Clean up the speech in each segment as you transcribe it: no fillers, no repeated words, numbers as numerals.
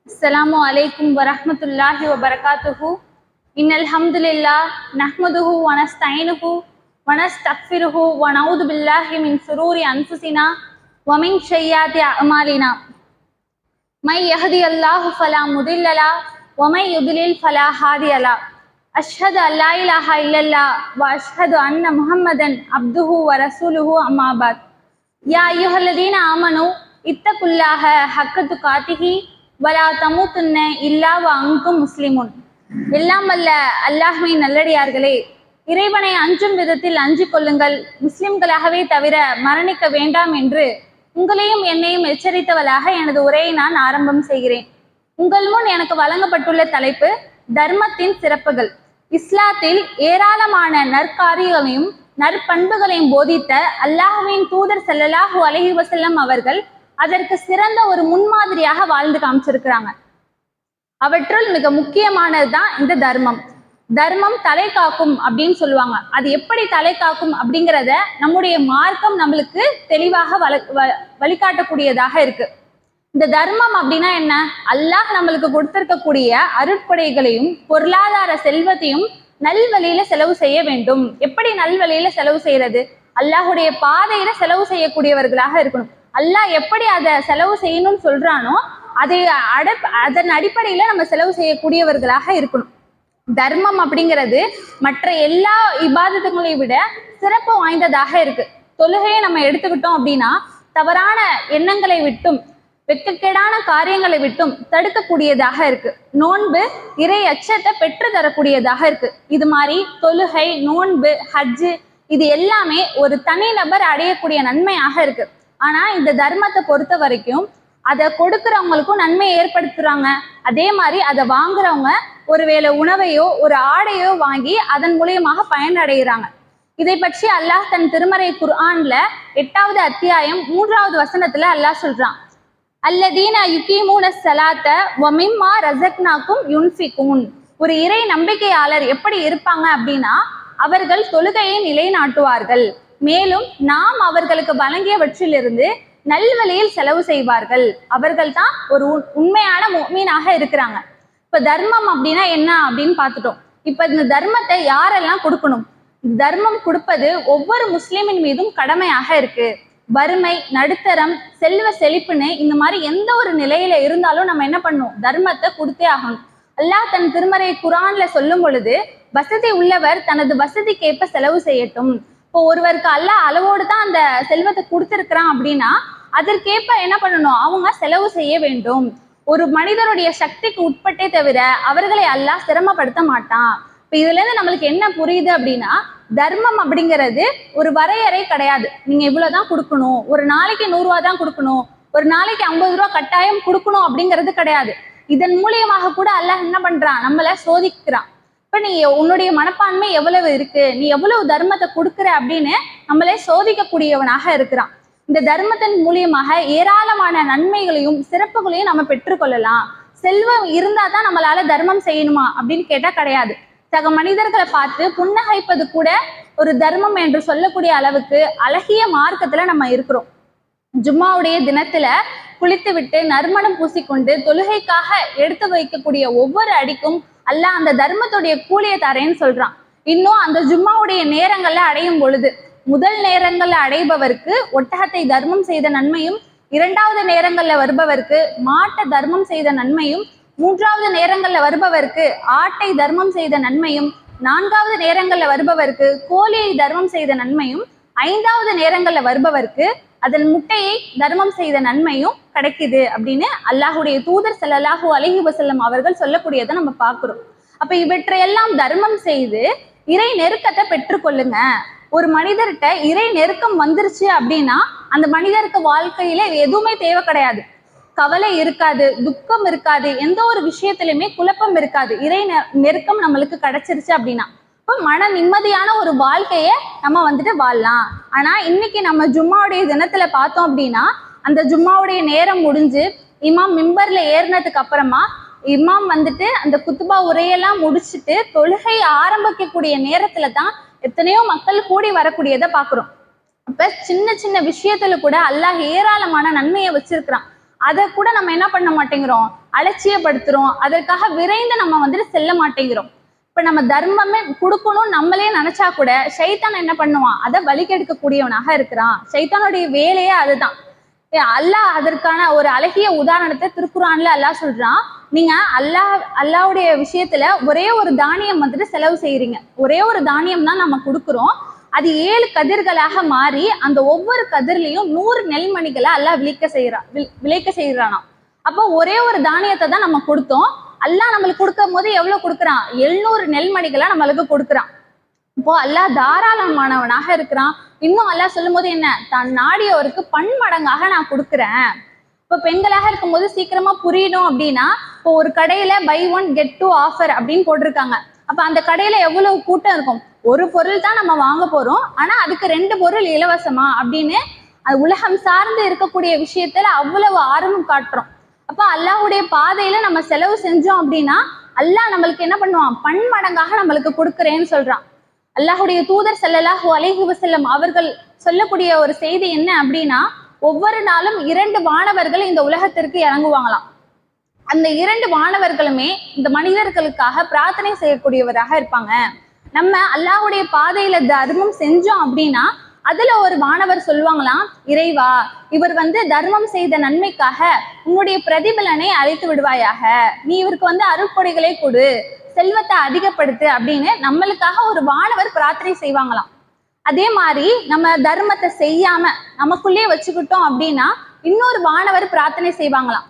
अस्सलामु अलैकुम वरहमतुल्लाहि वबरकातुहु। इन्नल हम्दुलिल्लाह नहमदुहु व नस्तईनुहु व नस्तगफिरुहु व नऊदु बिल्लाहि मिन शुरूरि अनफुसिना व मिन सय्यिआति अअमालिना। मै यहदियल्लाहु फला मुदिल्ल लहु व मै युद्लिल फला हादिय लहु। अशहदु अल्ला इलाहा इल्लल्लाह व अशहदु अन्ना मुहम्मदन अब्दुहु व रसूलुहु अम्मा बाद। या अय्युहल्लज़ीना आमनू इत्तकुल्लाह हक्क तुकातिही வலா தமூத்துன்ன இல்லா வ அன்தும் முஸ்லிமுன். எல்லாம் வல்ல அல்லாஹ்வின் நல்லடியார்களே, இறைவனை அஞ்சும் விதத்தில் அஞ்சிக் கொள்ளுங்கள், முஸ்லிம்களாகவே தவிர மரணிக்க வேண்டாம் என்று உங்களையும் என்னையும் எச்சரித்தவளாக எனது உரையை நான் ஆரம்பம் செய்கிறேன். உங்கள் முன் எனக்கு வழங்கப்பட்டுள்ள தலைப்பு தர்மத்தின் சிறப்புகள். இஸ்லாத்தில் ஏராளமான நற்காரியங்களையும் நற்பண்புகளையும் போதித்த அல்லாஹ்வின் தூதர் ஸல்லல்லாஹு அலைஹி வஸல்லம் அவர்கள் அதற்கு சிறந்த ஒரு முன்மாதிரியாக வாழ்ந்து காமிச்சிருக்கிறாங்க. அவற்றுள் மிக முக்கியமானதுதான் இந்த தர்மம். தர்மம் தலை காக்கும் அப்படின்னு சொல்லுவாங்க. அது எப்படி தலை காக்கும் அப்படிங்கிறத நம்முடைய மார்க்கம் நம்மளுக்கு தெளிவாக வழிகாட்டக்கூடியதாக இருக்கு. இந்த தர்மம் அப்படின்னா என்ன? அல்லாஹ் நம்மளுக்கு கொடுத்திருக்கக்கூடிய அருட்கொடைகளையும் பொருளாதார செல்வத்தையும் நல்வழியில செலவு செய்ய வேண்டும். எப்படி நல்வழியில செலவு செய்யறது? அல்லாஹுடைய பாதையில செலவு செய்யக்கூடியவர்களாக இருக்கணும். அல்லாஹ் எப்படி அதை செலவு செய்யணும்னு சொல்றானோ அதன் அடிப்படையில நம்ம செலவு செய்யக்கூடியவர்களாக இருக்கணும். தர்மம் அப்படிங்கிறது மற்ற எல்லா இபாதத்துகளை விட சிறப்பு வாய்ந்ததாக இருக்கு. தொழுகையை நம்ம எடுத்துக்கிட்டோம் அப்படின்னா தவறான எண்ணங்களை விட்டும் வெட்கக்கேடான காரியங்களை விட்டும் தடுக்கக்கூடியதாக இருக்கு. நோன்பு இறை அச்சத்தை பெற்று தரக்கூடியதாக இருக்கு. இது மாதிரி தொழுகை, நோன்பு, ஹஜ்ஜு இது எல்லாமே ஒரு தனிநபர் அடையக்கூடிய நன்மையாக இருக்கு. ஆனா இந்த தர்மத்தை பொறுத்த வரைக்கும் அதை கொடுக்கறவங்களுக்கும் நன்மை ஏற்படுத்துறாங்க. அதே மாதிரி அதை வாங்குறவங்க ஒருவேளை உணவையோ ஒரு ஆடையோ வாங்கி அதன் மூலியமாக பயனடைகிறாங்க. இதை பற்றி அல்லாஹ் தன் திருமறை குர்ஆன்ல 8வது அத்தியாயம் 3வது வசனத்துல அல்லாஹ் சொல்றான், அல்லதீன யுகீமூன ஸலாத்த வ மிம்மா ரஸக்னாகும் யுன்ஃபிகூன். ஒரு இறை நம்பிக்கையாளர் எப்படி இருப்பாங்க அப்படின்னா அவர்கள் தொழுகையை நிலைநாட்டுவார்கள், மேலும் நாம் அவர்களுக்கு வழங்கியவற்றிலிருந்து நல்வழியில் செலவு செய்வார்கள். அவர்கள் தான் ஒரு உண்மையான முஃமினாக இருக்கிறாங்க. இப்ப தர்மம் அப்படின்னா என்ன அப்படின்னு பார்த்துட்டோம். இப்ப இந்த தர்மத்தை யாரெல்லாம் கொடுக்கணும்? தர்மம் கொடுப்பது ஒவ்வொரு முஸ்லிமின் மீதும் கடமையாக இருக்கு. வறுமை, நடுத்தரம், செல்வ செழிப்புன்னு இந்த மாதிரி எந்த ஒரு நிலையில இருந்தாலும் நம்ம என்ன பண்ணணும்? தர்மத்தை கொடுத்தே ஆகணும். அல்லாஹ் தன் திருமறை குர்ஆன்ல சொல்லும் பொழுது வசதி உள்ளவர் தனது வசதிக்கேற்ப செலவு செய்யட்டும். இப்போ ஒருவருக்கு அல்லாஹ் அளவோடு தான் அந்த செல்வத்தை கொடுத்திருக்கிறான் அப்படின்னா அதற்கேற்ப என்ன பண்ணணும்? அவங்க செலவு செய்ய வேண்டும். ஒரு மனிதனுடைய சக்திக்கு உட்பட்டே தவிர அவர்களை அல்லாஹ் சிரமப்படுத்த மாட்டான். இப்போ இதுல இருந்து நம்மளுக்கு என்ன புரியுது அப்படின்னா தர்மம் அப்படிங்கிறது ஒரு வரையறை கிடையாது. நீங்க இவ்வளவுதான் கொடுக்கணும், ஒரு நாளைக்கு 100 ரூபா தான் கொடுக்கணும், ஒரு நாளைக்கு 50 ரூபா கட்டாயம் கொடுக்கணும் அப்படிங்கிறது கிடையாது. இதன் மூலியமாக கூட அல்லாஹ் என்ன பண்றான்? நம்மள சோதிக்கிறான். இப்ப நீ உன்னுடைய மனப்பான்மை எவ்வளவு இருக்கு, நீ எவ்வளவு தர்மத்தை கொடுக்குற அப்படின்னு நம்மளே சோதிக்கக்கூடியவனாக இருக்கிறான். இந்த தர்மத்தின் மூலியமாக ஏராளமான நன்மைகளையும் சிறப்புகளையும் நம்ம பெற்றுக்கொள்ளலாம். செல்வம் இருந்தா தான் நம்மளால தர்மம் செய்யணுமா அப்படின்னு கேட்டா கிடையாது. சக மனிதர்களை பார்த்து புன்னகைப்பது கூட ஒரு தர்மம் என்று சொல்லக்கூடிய அளவுக்கு அழகிய மார்க்கத்துல நம்ம இருக்கிறோம். ஜும்மாவுடைய தினத்துல குளித்து விட்டு நறுமணம் பூசிக்கொண்டு தொழுகைக்காக எடுத்து வைக்கக்கூடிய ஒவ்வொரு அடிக்கும் அல்லாஹ் அந்த தர்மத்துடைய கூலியை தரேன்னு சொல்றான். இன்னும் அந்த ஜும்மாவுடைய நேரங்கள்ல அடையும் பொழுது முதல் நேரங்கள்ல அடைபவருக்கு ஒட்டகத்தை தர்மம் செய்த நன்மையும், 2வது நேரங்கள்ல வருபவருக்கு மாட்டை தர்மம் செய்த நன்மையும், 3வது நேரங்கள்ல வருபவருக்கு ஆட்டை தர்மம் செய்த நன்மையும், 4வது நேரங்கள்ல வருபவருக்கு கோழியை தர்மம் செய்த நன்மையும், 5வது நேரங்கள்ல வருபவருக்கு அதன் முட்டையை தர்மம் செய்த நன்மையும் கிடைக்குது அப்படின்னு அல்லாஹுடைய தூதர் ஸல்லல்லாஹு அலைஹி வஸல்லம் அவர்கள் சொல்லக்கூடியதை நம்ம பார்க்கிறோம். அப்ப இவற்றையெல்லாம் தர்மம் செய்து இறை நெருக்கத்தை பெற்றுக்கொள்ளுங்க. ஒரு மனிதர்கிட்ட இறை நெருக்கம் வந்துருச்சு அப்படின்னா அந்த மனிதருக்கு வாழ்க்கையில எதுவுமே தேவை கிடையாது. கவலை இருக்காது, துக்கம் இருக்காது, எந்த ஒரு விஷயத்திலுமே குழப்பம் இருக்காது. இறை நெருக்கம் நம்மளுக்கு கிடைச்சிருச்சு அப்படின்னா இப்போ மன நிம்மதியான ஒரு வாழ்க்கைய நம்ம வாழலாம். ஆனா இன்னைக்கு நம்ம ஜும்மாவுடைய தினத்துல பார்த்தோம் அப்படின்னா அந்த ஜும்மாவுடைய நேரம் முடிஞ்சு இமாம் மிம்பர்ல ஏறினதுக்கு அப்புறமா இமாம் அந்த குத்துபா உரையெல்லாம் முடிச்சுட்டு தொழுகை ஆரம்பிக்கக்கூடிய நேரத்துல தான் எத்தனையோ மக்கள் கூடி வரக்கூடியதை பாக்குறோம். அப்ப சின்ன சின்ன விஷயத்துல கூட அல்லாஹ் ஏராளமான நன்மையை வச்சிருக்கிறான். அதை கூட நம்ம என்ன பண்ண மாட்டேங்கிறோம், அலட்சியப்படுத்துறோம். அதற்காக விரைந்து நம்ம வந்துட்டு செல்ல மாட்டேங்கிறோம். இப்ப நம்ம தர்மமே கொடுக்கணும் நம்மளே நினைச்சா கூட ஷைத்தான் என்ன பண்ணுவான், அதை வழிகெடுக்கக்கூடியவனாக இருக்கிறான். ஷைத்தானுடைய வேலையே அதுதான். அல்லாஹ் அதற்கான ஒரு அழகிய உதாரணத்தை திருக்குறான்ல அல்லாஹ் சொல்றான். நீங்க அல்லாஹ்வுடைய விஷயத்துல ஒரே ஒரு தானியம் வந்துட்டு செலவு செய்யறீங்க. ஒரே ஒரு தானியம் தான் நம்ம கொடுக்குறோம். அது 7 கதிர்களாக மாறி அந்த ஒவ்வொரு கதிர்லையும் 100 நெல்மணிகளை அல்லாஹ் விளைக்க செய்யறானாம். அப்போ ஒரே ஒரு தானியத்தை தான் நம்ம கொடுத்தோம். அல்லாஹ் நம்மளுக்கு கொடுக்கும் போது எவ்வளவு கொடுக்குறான், 700 நெல்மணிகளை நம்மளுக்கு கொடுக்குறான். இப்போ அல்லாஹ் தாராளமானவனாக இருக்கிறான். இன்னும் அல்லாஹ் சொல்லும் போது என்ன, தான் நாடியவருக்கு பன்மடங்காக நான் கொடுக்குறேன். இப்போ பெண்களாக இருக்கும்போது சீக்கிரமா புரியணும் அப்படின்னா, இப்போ ஒரு கடையில பை 1 get 2 ஆஃபர் அப்படின்னு போட்டிருக்காங்க. அப்ப அந்த கடையில எவ்வளவு கூட்டம் இருக்கும். ஒரு பொருள் தான் நம்ம வாங்க போறோம், ஆனா அதுக்கு 2 பொருள் இலவசமா அப்படின்னு அது உலகம் சார்ந்து இருக்கக்கூடிய விஷயத்துல அவ்வளவு ஆர்வம் காட்டுறோம். அப்ப அல்லாஹ்வுடைய பாதையில நம்ம செலவு செஞ்சோம் அப்படின்னா அல்லாஹ் நம்மளுக்கு என்ன பண்ணுவான், பன்மடங்காக நம்மளுக்கு கொடுக்குறேன்னு சொல்றான். அல்லாஹ்வுடைய தூதர் ஸல்லல்லாஹு அலைஹி வஸல்லம் அவர்கள் சொல்லக்கூடிய ஒரு செய்தி என்ன அப்படின்னா, ஒவ்வொரு நாளும் 2 வானவர்கள் இந்த உலகத்திற்கு இறங்குவாங்களாம். அந்த 2 வானவர்களுமே இந்த மனிதர்களுக்காக பிரார்த்தனை செய்யக்கூடியவராக இருப்பாங்க. நம்ம அல்லாஹ்வுடைய பாதையில தர்மம் செஞ்சோம் அப்படின்னா அதுல ஒரு வானவர் சொல்லுவாங்களாம், இறைவா இவர் தர்மம் செய்த நன்மைக்காக உன்னுடைய பிரதிபலனை அழைத்து விடுவாயாக, நீ இவருக்கு அருட்கொடைகளை கொடு, செல்வத்தை அதிகப்படுத்து அப்படின்னு நம்மளுக்காக ஒரு வானவர் பிரார்த்தனை செய்வாங்களாம். அதே மாதிரி நம்ம தர்மத்தை செய்யாம நமக்குள்ளேயே வச்சுக்கிட்டோம் அப்படின்னா இன்னொரு வானவர் பிரார்த்தனை செய்வாங்களாம்,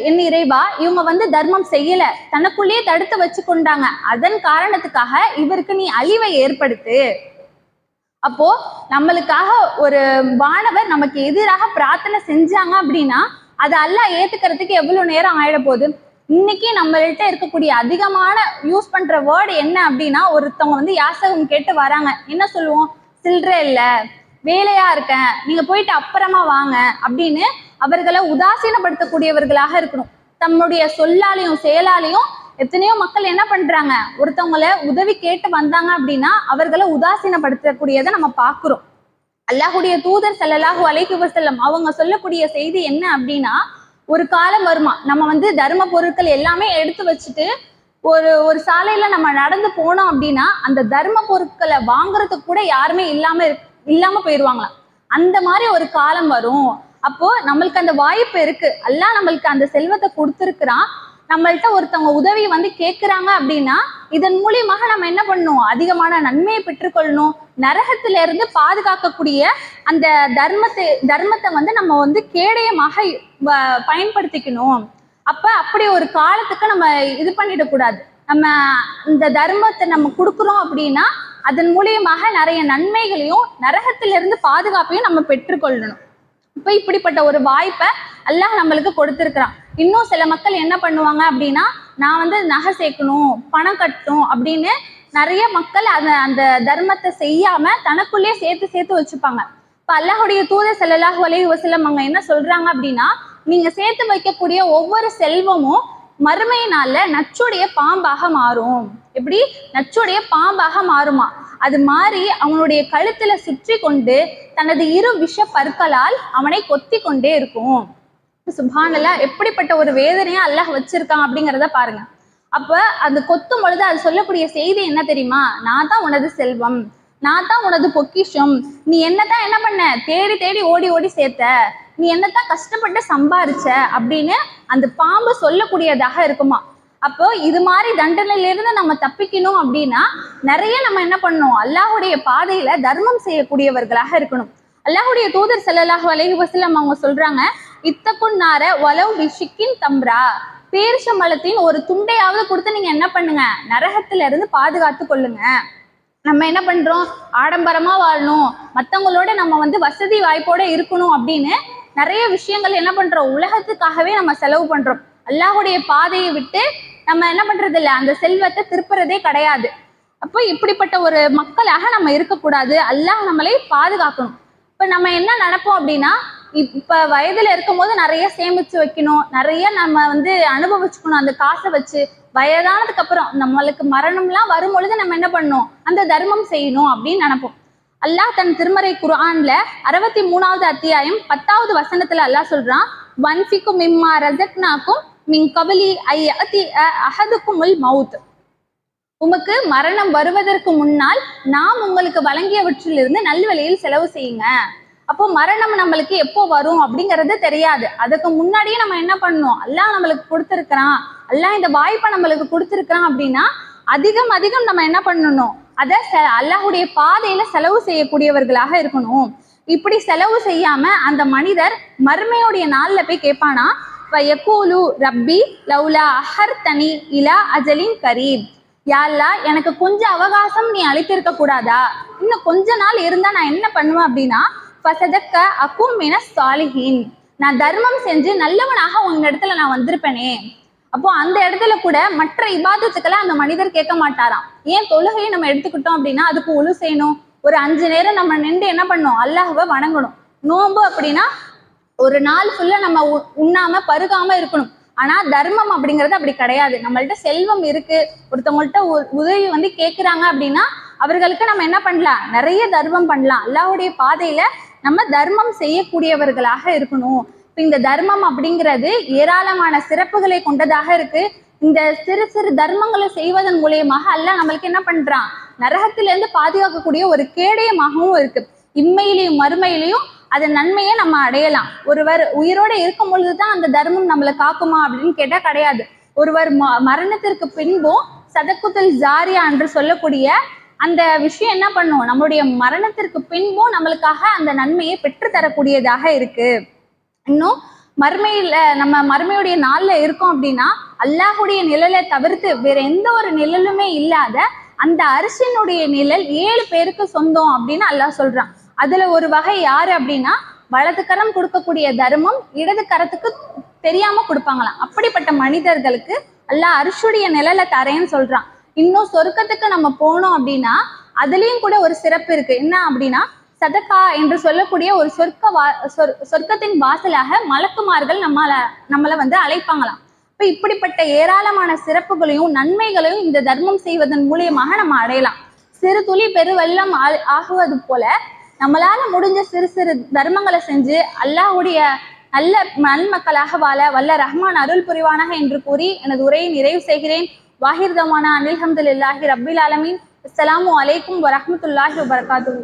என்ன இறைவா இவங்க தர்மம் செய்யல, தனக்குள்ளேயே தடுத்து வச்சு கொண்டாங்க, அதன் காரணத்துக்காக இவருக்கு நீ அழிவை ஏற்படுத்து. அப்போ நம்மளுக்காக ஒரு வானவர் நமக்கு எதிராக பிரார்த்தனை செஞ்சாங்க அப்படின்னா அதை அல்லாஹ் ஏத்துக்கிறதுக்கு எவ்வளவு நேரம் ஆயிட போகுது. இன்னைக்கு நம்மள்கிட்ட இருக்கக்கூடிய அதிகமான யூஸ் பண்ற வேர்டு என்ன அப்படின்னா, ஒருத்தவங்க யாசகம் கேட்டு வராங்க, என்ன சொல்லுவோம், சில்லறை இல்ல, வேலையா இருக்கேன், நீங்க போயிட்டு அப்புறமா வாங்க அப்படின்னு அவர்களை உதாசீனப்படுத்தக்கூடியவர்களாக இருக்கணும். தம்முடைய சொல்லாலையும் செயலாலையும் எத்தனையோ மக்கள் என்ன பண்றாங்க, ஒருத்தவங்களை உதவி கேட்டு வந்தாங்க அப்படின்னா அவர்களை உதாசீனப்படுத்தக்கூடியதை நம்ம பார்க்கிறோம். அல்லாஹ்வுடைய தூதர் ஸல்லல்லாஹு அலைஹி வஸல்லம் அவங்க சொல்லக்கூடிய செய்தி என்ன அப்படின்னா, ஒரு காலம் வருமா, நம்ம தர்ம பொருட்கள் எல்லாமே எடுத்து வச்சுட்டு ஒரு சாலையில நம்ம நடந்து போனோம் அப்படின்னா அந்த தர்ம பொருட்களை வாங்குறதுக்கு கூட யாருமே இல்லாம போயிடுவாங்களாம். அந்த மாதிரி ஒரு காலம் வரும். அப்போ நம்மளுக்கு அந்த வாய்ப்பு இருக்கு, அல்லாஹ் நம்மளுக்கு அந்த செல்வத்தை கொடுத்துருக்கிறான். நம்மள்ட்ட ஒருத்தவங்க உதவி கேட்கிறாங்க அப்படின்னா இதன் மூலியமாக நம்ம என்ன பண்ணணும், அதிகமான நன்மையை பெற்றுக்கொள்ளணும். நரகத்தில இருந்து பாதுகாக்கக்கூடிய அந்த தர்மத்தை நம்ம கேடயமாக பயன்படுத்திக்கணும். அப்படி ஒரு காலத்துக்கு நம்ம இது பண்ணிடக்கூடாது. நம்ம இந்த தர்மத்தை நம்ம கொடுக்குறோம் அப்படின்னா அதன் மூலியமாக நிறைய நன்மைகளையும் நரகத்திலிருந்து பாதுகாப்பையும் நம்ம பெற்றுக்கொள்ளணும். இப்ப இப்படிப்பட்ட ஒரு வாய்ப்பை அல்லாஹ் நம்மளுக்கு கொடுத்திருக்கிறான். இன்னும் சில மக்கள் என்ன பண்ணுவாங்க அப்படின்னா, நான் நகை சேர்க்கணும், பணம் கட்டணும் அப்படின்னு நிறைய மக்கள் அந்த தர்மத்தை செய்யாம தனக்குள்ளேயே சேர்த்து வச்சுப்பாங்க. இப்ப அல்லாஹ்வுடைய தூதர் ஸல்லல்லாஹு அலைஹி வஸல்லம் அவங்க என்ன சொல்றாங்க அப்படின்னா, நீங்க சேர்த்து வைக்கக்கூடிய ஒவ்வொரு செல்வமும் மறுமை நாள்ல நச்சுடைய பாம்பாக மாறும். எப்படி நச்சுடைய பாம்பாக மாறுமா, அது மாறி அவனுடைய கழுத்துல சுற்றி கொண்டு தனது 2 விஷ பற்களால் அவனை கொத்தி கொண்டே இருக்கும். சுப்ஹானல்லாஹ், எப்படிப்பட்ட ஒரு வேதனையா அல்லாஹ் வச்சிருக்கான் அப்படிங்கிறத பாருங்க. அப்ப அந்த கொத்தும் பொழுது அது சொல்லக்கூடிய செய்தி என்ன தெரியுமா, நான் தான் உனது செல்வம், நான் தான் உனது பொக்கிஷம், நீ என்னதான் என்ன பண்ண, தேடி தேடி ஓடி ஓடி சேர்த்த, நீ என்னதான் கஷ்டப்பட்டு சம்பாரிச்ச அப்படின்னு அந்த பாம்பு சொல்லக்கூடியதாக இருக்குமா. அப்போ இது மாதிரி தண்டனையிலிருந்து நம்ம தப்பிக்கணும் அப்படின்னா நிறைய நம்ம என்ன பண்ணணும், அல்லாஹ்வுடைய பாதையில தர்மம் செய்யக்கூடியவர்களாக இருக்கணும். அல்லாஹ்வுடைய தூதர் ஸல்லல்லாஹு அலைஹி வஸல்லம் அவங்க சொல்றாங்க, இத்தகுன் நார வலவ் பிஷிக்கின் தம்ரா, பேரிச்சம்பழத்தின் ஒரு துண்டையாவது கொடுத்து நீங்க என்ன பண்ணுங்க, நரகத்தில இருந்து பாதுகாத்து கொள்ளுங்க. நம்ம என்ன பண்றோம், ஆடம்பரமா வாழணும், மற்றவங்களோட நம்ம வசதி வாய்ப்போட இருக்கணும் அப்படின்னு நிறைய விஷயங்கள் என்ன பண்றோம், உலகத்துக்காகவே நம்ம செலவு பண்றோம். அல்லாஹ்வுடைய பாதையை விட்டு நம்ம என்ன பண்றது இல்லை, அந்த செல்வத்தை திருப்புறதே கிடையாது. அப்போ இப்படிப்பட்ட ஒரு மக்களாக நம்ம இருக்கக்கூடாது. அல்லாஹ் நம்மளை பாதுகாக்கணும். இப்ப நம்ம என்ன நினைப்போம் அப்படின்னா, இப்ப வயதுல இருக்கும் போது நிறைய சேமிச்சு வைக்கணும், நிறைய நம்ம அனுபவிச்சுக்கணும் அந்த காசை வச்சு. வயதானதுக்கு அப்புறம் நம்மளுக்கு மரணம்லாம் வரும் பொழுது நம்ம என்ன பண்ணணும், அந்த தர்மம் செய்யணும் அப்படின்னு நினைப்போம். அல்லாஹ் தன் திருமறை குர்ஆன்ல 63வது அத்தியாயம் 10வது வசனத்துல அல்லாஹ் சொல்றான், வன்ஃபிகு மிம்மா ரஸக்னாக்கும் மின் கபலி ஐயதி அஹதுக்குமுல் மவுத். உமக்கு மரணம் வருவதற்கு முன்னால் நாம் உங்களுக்கு வழங்கியவற்றிலிருந்து நல்வழியில் செலவு செய்யுங்க. அப்போ மரணம் நம்மளுக்கு எப்போ வரும் அப்படிங்கிறது தெரியாது. அதுக்கு முன்னாடியே நம்ம என்ன பண்ணணும், அல்லாஹ் நம்மளுக்கு கொடுத்துருக்கிறான், அல்லாஹ் இந்த வாய்ப்பை நம்மளுக்கு கொடுத்துருக்கிறான் அப்படின்னா அதிகம் அதிகம் நம்ம என்ன பண்ணணும், அதை அல்லாஹுடைய பாதையில செலவு செய்யக்கூடியவர்களாக இருக்கணும். இப்படி செலவு செய்யாம அந்த மனிதர் மறுமையுடைய நாள்ல போய் கேட்பானா, யகூலு ரப்பி லவ்லா அஹர்தனி இலா அஜலின் கரீப், யா அல்லாஹ் எனக்கு கொஞ்சம் அவகாசம் நீ அளித்திருக்க கூடாதா, இன்னும் கொஞ்ச நாள் இருந்தா நான் என்ன பண்ணுவேன் அப்படின்னா ஃபஸதக்க அகும் மினஸ் சாலிஹீன், நான் தர்மம் செஞ்சு நல்லவனாக உங்க இடத்துல நான் வந்திருப்பேனே. அப்போ அந்த இடத்துல கூட மற்ற இபாதத்துக்களை அந்த மனிதர் கேட்க மாட்டாராம். ஏன் தொழுகையை நம்ம எடுத்துக்கிட்டோம் அப்படின்னா அதுக்கு ஒழு செய்யணும், ஒரு 5 நேரம் நம்ம நின்று என்ன பண்ணணும், அல்லாஹ்வை வணங்கணும். நோன்பு அப்படின்னா ஒரு நாள் ஃபுல்லா நம்ம உண்ணாம பருகாம இருக்கணும். ஆனா தர்மம் அப்படிங்கிறது அப்படி கிடையாது. நம்மள்ட்ட செல்வம் இருக்கு, ஒருத்தவங்கள்ட்ட உதவி வந்து கேட்கிறாங்க அப்படின்னா அவர்களுக்கு நம்ம என்ன பண்ணலாம், நிறைய தர்மம் பண்ணலாம். அல்லாஹ்வுடைய பாதையில நம்ம தர்மம் செய்யக்கூடியவர்களாக இருக்கணும். இந்த தர்மம் அப்படிங்கிறது ஏராளமான சிறப்புகளை கொண்டதாக இருக்கு. இந்த சிறு சிறு தர்மங்களை செய்வதன் மூலியமாக அல்லாஹ் நம்மளுக்கு என்ன பண்றான், நரகத்திலிருந்து பாதுகாக்கக்கூடிய ஒரு கேடயமாகவும் இருக்கு. இம்மையிலையும் மறுமையிலையும் அதன் நன்மையை நம்ம அடையலாம். ஒருவர் உயிரோட இருக்கும் பொழுதுதான் அந்த தர்மம் நம்மளை காக்குமா அப்படின்னு கேட்டா கிடையாது. ஒருவர் மரணத்திற்கு பின்பும் சதக்குத்தல் ஜாரியா என்று சொல்லக்கூடிய அந்த விஷயம் என்ன பண்ணும், நம்மளுடைய மரணத்திற்கு பின்பும் நம்மளுக்காக அந்த நன்மையை பெற்று தரக்கூடியதாக இருக்கு. இன்னும் மறுமையில நம்ம மறுமையுடைய நாள்ல இருக்கோம் அப்படின்னா அல்லாஹுடைய நிழலை தவிர்த்து வேற எந்த ஒரு நிழலுமே இல்லாத அந்த அரிசினுடைய நிழல் 7 பேருக்கு சொந்தம் அப்படின்னு அல்லாஹ் சொல்றான். அதுல ஒரு வகை யாரு அப்படின்னா வலது கரம் கொடுக்கக்கூடிய தர்மம் இடது கரத்துக்கு தெரியாம கொடுப்பாங்களாம். அப்படிப்பட்ட மனிதர்களுக்கு அல்லாஹ் அரிசியுடைய நிழலை தரேன்னு சொல்றான். இன்னும் சொர்க்கத்துக்கு நம்ம போனோம் அப்படின்னா அதுலயும் கூட ஒரு சிறப்பு இருக்கு. என்ன அப்படின்னா சதகா என்று சொல்லக்கூடிய ஒரு சொர்க்கத்தின் வாசலாக மலக்குமார்கள் நம்மளை வந்து அழைப்பாங்களாம். இப்ப இப்படிப்பட்ட ஏராளமான சிறப்புகளையும் நன்மைகளையும் இந்த தர்மம் செய்வதன் மூலியமாக நம்ம அடையலாம். சிறு துளி பெருவெள்ளம் ஆகுவது போல நம்மளால முடிஞ்ச சிறு சிறு தர்மங்களை செஞ்சு அல்லாஹ்வுடைய நல்ல நன்மக்களாக வாழ வல்ல ரஹ்மான் அருள் புரிவானாக என்று கூறி எனது உரையை நிறைவு செய்கிறேன். வாஹிர் தவானா அல்ஹம்துலில்லாஹி ரப்பில் ஆலமீன். அஸ்ஸலாமு அலைக்கும் வரஹ்மத்துல்லாஹி வபரகாத்துஹு.